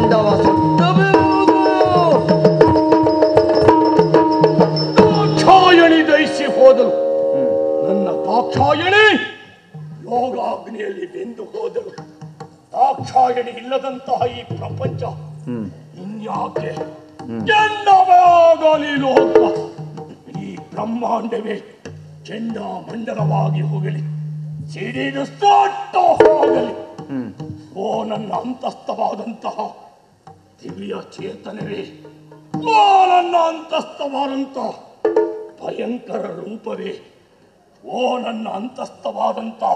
ಪಿಂಡವ ಸುಟ್ಟಬೇಕು. ದಾಕ್ಷಾಯಣಿ ದಯಿಸಿ ಹೋದಳು. ನನ್ನ ದಾಕ್ಷಾಯಣಿ ಯೋಗಾಗ್ನಿಯಲ್ಲಿ ಬೆಂದು ಹೋದಳು. ದಾಕ್ಷಾಯಣಿ ಇಲ್ಲದಂತಹ ಈ ಪ್ರಪಂಚ ಇನ್ಯಾಕೆ ಆಗಲಿ ಲೋಕ. ಈ ಬ್ರಹ್ಮಾಂಡವೇ ಚೆಂಡ ಮಂಡಲವಾಗಿ ಹೋಗಲಿ, ಸಿಡಿದು ಸೊಟ್ಟು ಹೋಗಲಿ. ಓ ನನ್ನ ಅಂತಸ್ಥವಾದಂತಹ ದಿವ್ಯ ಚೇತನವೇ, ಓ ನನ್ನ ಅಂತಸ್ಥವಾದಂತಹ ಭಯಂಕರ ರೂಪವೇ, ಓ ನನ್ನ ಅಂತಸ್ಥವಾದಂತಹ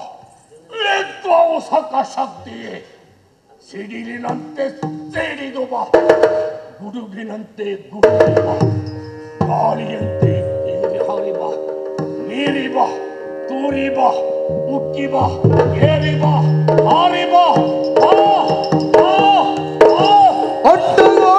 ವಿಧ್ವಂಸಕ ಶಕ್ತಿಯೇ, ಸಿಡಿಲಿನಂತೆ ಸಿಡಿದು ಬಾ, ಗುಡುಗಿನಂತೆ ಗುಡುಗಿ ಬಾ, ಗಾಳಿಯಂತೆ ಏರಿ ಹಾರಿ ಬಾ, ನೀರಿ ಬಾ, ತೂರಿ ಬಾ, ಉಕ್ಕಿ ಬಾ, ಏರಿ ಬಾ, ಹಾರಿ ಬಾ, ಬಾ, ಬಾ, ಬಾ. ಒಟ್ಟಗೋ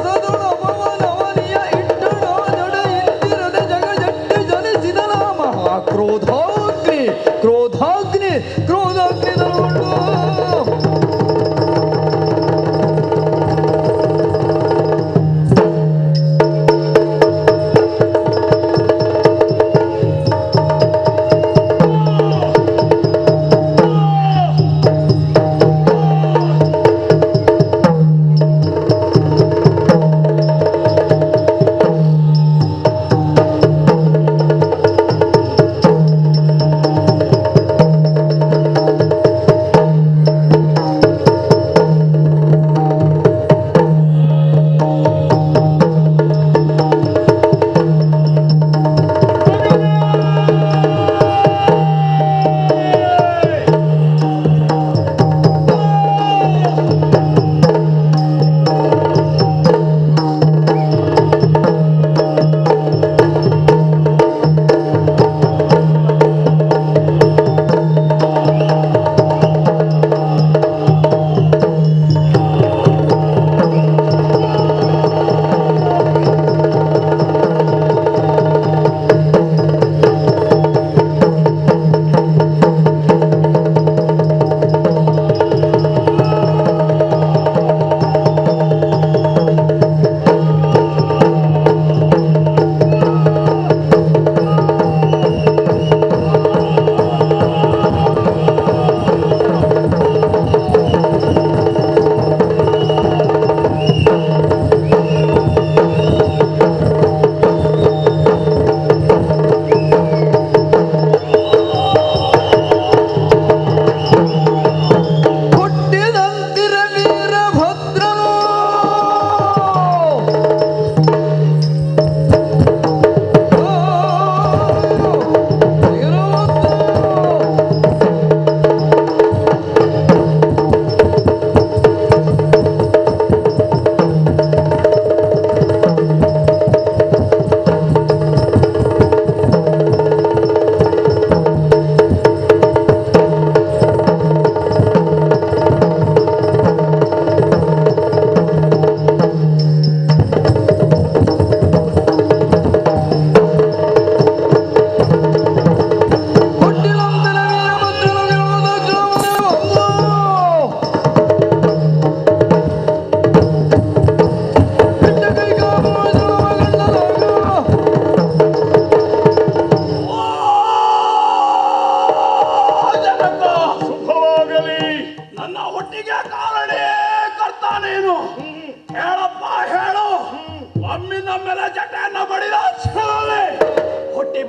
ಸದುಣ ಪವನವನಿಯ ಇಟ್ಟಡೋ ಜಡ ಇಂದಿರದ ಜಗಜಟ್ಟು ಜನಿಸಿದನ ಮಹಾ ಕ್ರೋಧಾಗ್ನಿ ಕ್ರೋಧಾಗ್ನಿ ಕ್ರೋಧಾಗ್ನಿ ತಗೊಂಡು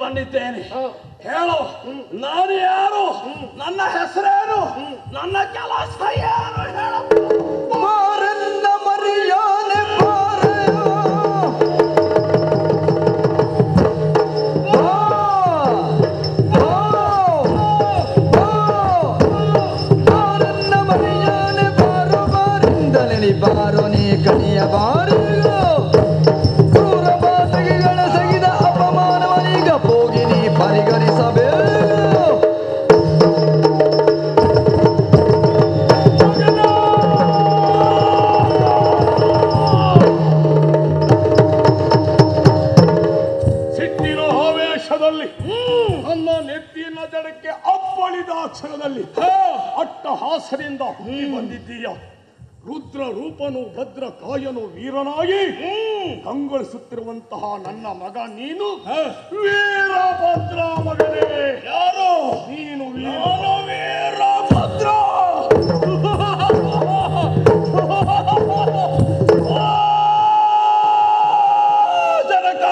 ಬಂದಿದ್ದೇನೆ. ಹೇಳು, ನಾನು ಯಾರು? ನನ್ನ ಹೆಸರೇನು? ನನ್ನ ಕೆಲಸ ಏನು? ಹೇಳು. ಮಾರನ್ನ ಮರಿಯಾನೆ ಮಾರೆಯೋ ಮಾರನ್ನ ಮರಿಯಾನೆ ಬಾರೋ ಬಾರಿಂದಲೇ ಬಾರೋ ನೀ ಕಣಿಯ ಬಾರಿಗೋ ಕ್ರೂರ ಬಾಸಗಿಗಳ ಸಗಿದ ಅಪಮಾನವನೀಗ ಹೋಗಿ ನೀ ಪರಿಗಣಿಸಬೇಕು. ನನ್ನ ನೆತ್ತಿನ ಜಡಕ್ಕೆ ಅಪ್ಪಳಿದ ಅಕ್ಷರದಲ್ಲಿ ಅಟ್ಟಹಾಸದಿಂದ ಬಂದಿದ್ದೀಯ. ರುದ್ರ ಭದ್ರ ರೂಪನು ಭದ್ರ ಕಾಯನು ವೀರನಾಗಿ ಕಂಗೊಳಿಸುತ್ತಿರುವಂತಹ ನನ್ನ ಮಗ ನೀನು ವೀರಭದ್ರ ಮಗನೇ. ಯಾರು ನೀನು? ವೀರಭದ್ರ. ಜನಕ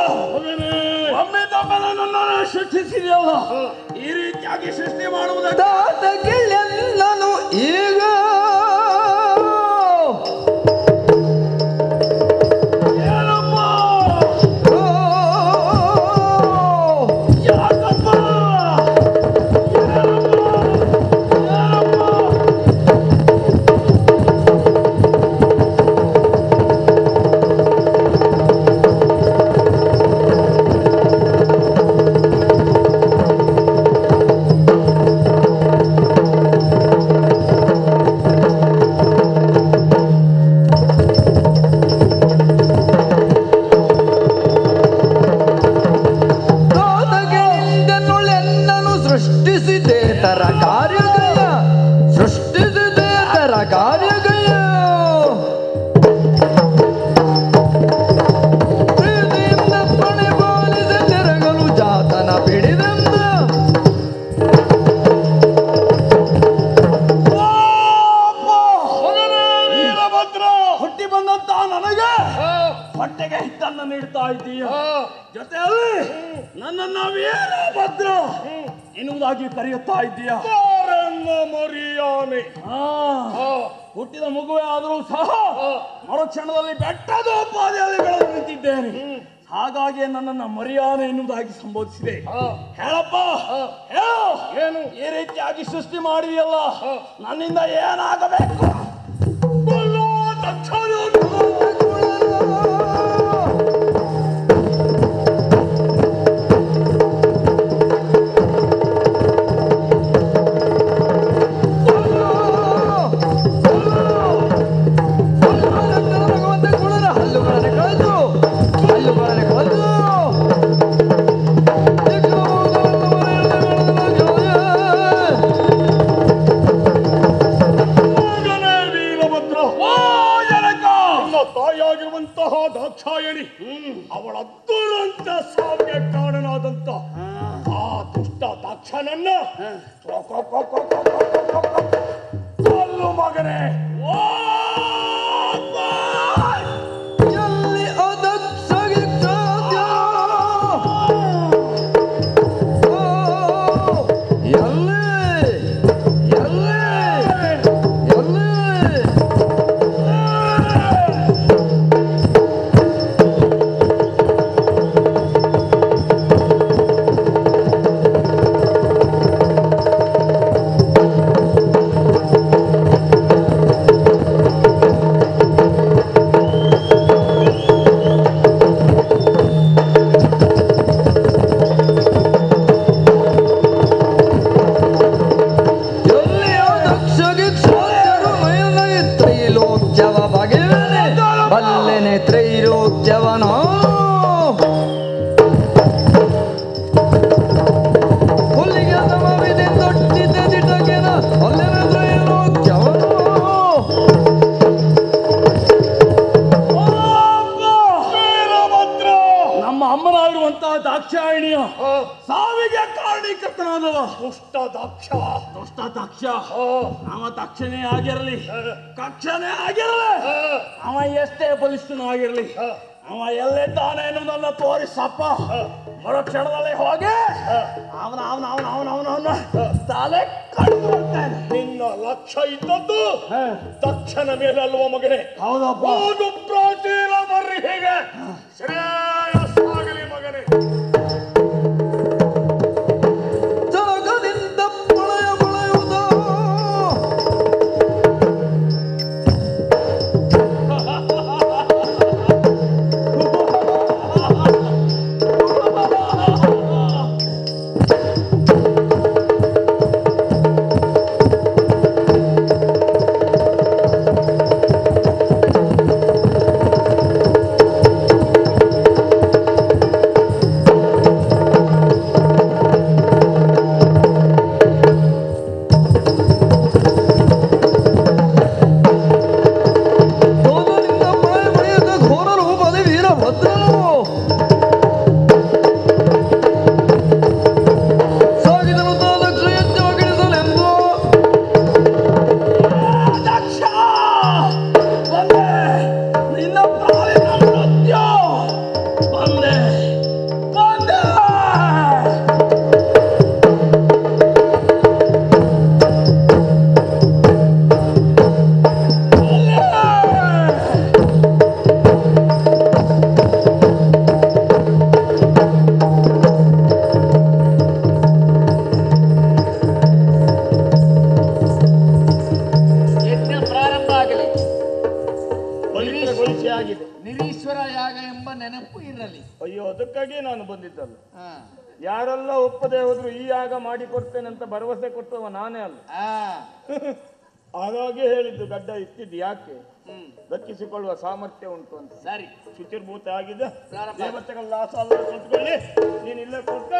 ಒಮ್ಮೆ ತಮ್ಮನ್ನು ನನ್ನನ್ನು ಸೃಷ್ಟಿಸಿದೆಯಲ್ಲ, ಈ ರೀತಿಯಾಗಿ ಸೃಷ್ಟಿ ಮಾಡುವುದಕ್ಕೆ ನಾನು ಈಗ ಹೊಟ್ಟೆಗೆ ಹಿಟ್ಟನ್ನು ನೀಡ್ತಾ ಇದ್ದೀಯ, ಜೊತೆಯಲ್ಲಿ ನನ್ನನ್ನು ವೀರಭದ್ರ ಎನ್ನುವುದಾಗಿ ಕರೆಯುತ್ತಾ ಇದ್ದೀಯ. ಮರಿಯಾನೆ ಹುಟ್ಟಿದ ಮಗುವೆ ಆದರೂ ಸಹ ಮರುಕ್ಷಣದಲ್ಲಿ ಬೆಟ್ಟದ ಪಾದೆಯಲ್ಲಿ ಬೆಳೆದು ನಿಂತಿದ್ದೇನೆ. ಹಾಗಾಗಿ ನನ್ನನ್ನು ಮರಿಯಾನೆ ಎನ್ನುವುದಾಗಿ ಸಂಬೋಧಿಸಿದೆ. ಹೇಳಪ್ಪ, ಹೇಳು, ಏನು ಈ ರೀತಿಯಾಗಿ ಸೃಷ್ಟಿ ಮಾಡಿದೆಯಲ್ಲ, ನನ್ನಿಂದ ಏನಾಗಬೇಕು? ದಾಕ್ಷಾಯಣಿ ಅವಳ ದುರಂತ ಸಾವಿಗೆ ಕಾರಣನಾದಂತ ಆ ದುಷ್ಟ ದಾಕ್ಷನನ್ನ ಕೊಲ್ಲು ಮಗನೇ. ದಾಕ್ಷಾಯಣಿಯ ಸಾವಿಗೆ ಕಾರಣೀಕರ್ತನಾದವ ದುಷ್ಟ ದಾಕ್ಷ. ದುಷ್ಟ ದಾಕ್ಷ ಅವ ದಕ್ಷನೇ ಆಗಿರಲಿ, ಕಕ್ಷನೇ ಆಗಿರಲಿ, ಅವ ಎಷ್ಟೇ ಬಲಿಷ್ಠನೂ ಆಗಿರಲಿ, ಅವ ಎಲ್ಲಿದ್ದಾನೆ ಎನ್ನುವುದನ್ನು ತೋರಿಸಪ್ಪ. ಮರುಕ್ಷಣದಲ್ಲಿ ಹೋಗಿ ಅವನ ಅವನ ಅವನ ಅವನ ಅವನ ತಲೆ ಕಡಿದು ಬರ್ತೇನೆ. ನಿನ್ನ ಲಕ್ಷ್ಯ ಇದ್ದದ್ದು ದಕ್ಷನ ಮೇಲೆ ಅಲ್ವ ಮಗನೇ? ಹೌದಪ್ಪ. ಹೋಗು ಪ್ರಾಚೀನ ಬರ್ರಿ, ಹೀಗೆ ಶ್ರೇಯಸ್ಸಾಗಲಿ ಮಗನೇ. ವಯಸ್ಸಾಗಿದೆ. ನಿರೀಶ್ವರ ಯಾಗ ಎಂಬ ನೆನಪು ಇರಲಿ. ಅಯ್ಯೋ, ಅದಕ್ಕಾಗಿ ನಾನು ಬಂದಿದ್ದಲ್ಲ. ಹಾ. ಯಾರೆಲ್ಲ ಒಪ್ಪದೆ ಹೋದ್ರು ಈ ಯಾಗ ಮಾಡಿಕೊಡ್ತೇನೆ ಅಂತ ಭರವಸೆ ಕೊಟ್ಟವ ನಾನೇ ಅಲ್ಲ. ಹಾಗಾಗಿ ಹೇಳಿದ್ದು ಗಡ್ಡ ಇತ್ತಿದ್ದು ಯಾಕೆ, ದಕ್ಕಿಸಿಕೊಳ್ಳುವ ಸಾಮರ್ಥ್ಯ ಉಂಟು ಅಂತ. ಸರಿ, ಶುಚಿರ್ಭೂತ ಆಗಿದೆ. ದೇವತೆಗಳ ಸಾಲ ಕೊಟ್ಕೊಳ್ಳಿ, ನೀನು ಇಲ್ಲೇ ಕೊಟ್ಟ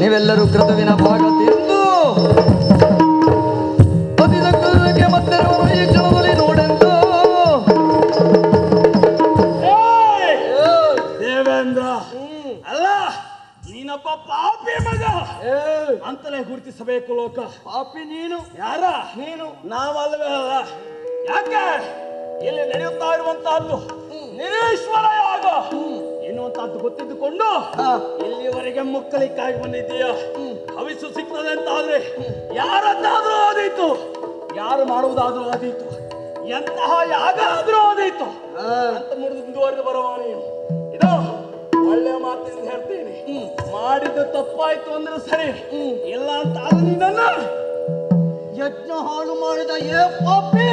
ನೀವೆಲ್ಲರೂ ಕ್ರತುವಿನ ಭಾಗ ತಿಂದು ಪತಿದಕ್ಕೆ ಮತ್ತೆ ಈ ಕ್ಷಣದಲ್ಲಿ ನೋಡೆಂದು ದೇವೇಂದ್ರ ಅಲ್ಲ ನೀನೊಬ್ಬ ಪಾಪಿ ಮಗ ಅಂತಲೇ ಗುರುತಿಸಬೇಕು ಲೋಕ. ಪಾಪಿ ನೀನು? ಯಾರ ನೀನು? ನಾವಲ್ವೇ ಅಲ್ಲ. ಯಾಕೆ ಇಲ್ಲಿ ನಡೆಯುತ್ತಾ ಇರುವಂತಹದ್ದು ನಿರೀಶ್ವರ ಯಾಗ ಎನ್ನುವಂತಹದ್ದು ಗೊತ್ತಿದ್ದುಕೊಂಡು ಇಲ್ಲಿವರೆಗೆ ಮುಕ್ಕಲಿಕ್ಕಾಗಿ ಬಂದಿದ್ದೀಯ. ಹವಿಸು ಸಿಗ್ತದೆ ಅಂತ ಆದ್ರೆ ಯಾರದ್ದಾದ್ರೂ ಆದೀತು, ಯಾರು ಮಾಡುವುದಾದ್ರೂ ಆದೀತು, ಎಂತಹ ಯಾಗ ಆದ್ರೂ ಆದೀತು ಅಂತ ಮುಂದುವರೆದು ಬರುವ ನೀನು. ಇದು ಒಳ್ಳೆ ಮಾತಿನಿಂದ ಹೇಳ್ತೀನಿ, ಮಾಡಿದ್ದು ತಪ್ಪಾಯ್ತು ಅಂದ್ರೆ ಸರಿ, ಇಲ್ಲ ಅಂತ ಆದ್ರೆ ನೀನನ್ನ ಯಜ್ಞ ಹಾಳು ಮಾಡಿದ ಏ ಪಾಪಿ.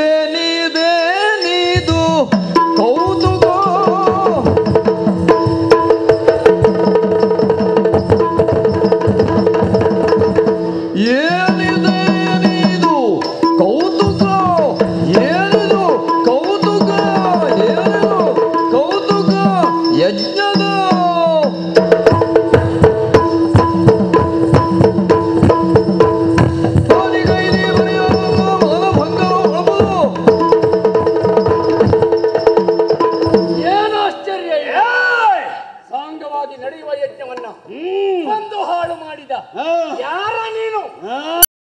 ಏನಿದೆ ನೀದು ಕೌತುಕ, ನಡೆಯುವ ಯಜ್ಞವನ್ನ ಒಂದು ಹಾಳು ಮಾಡಿದ ಯಾರ ನೀನು?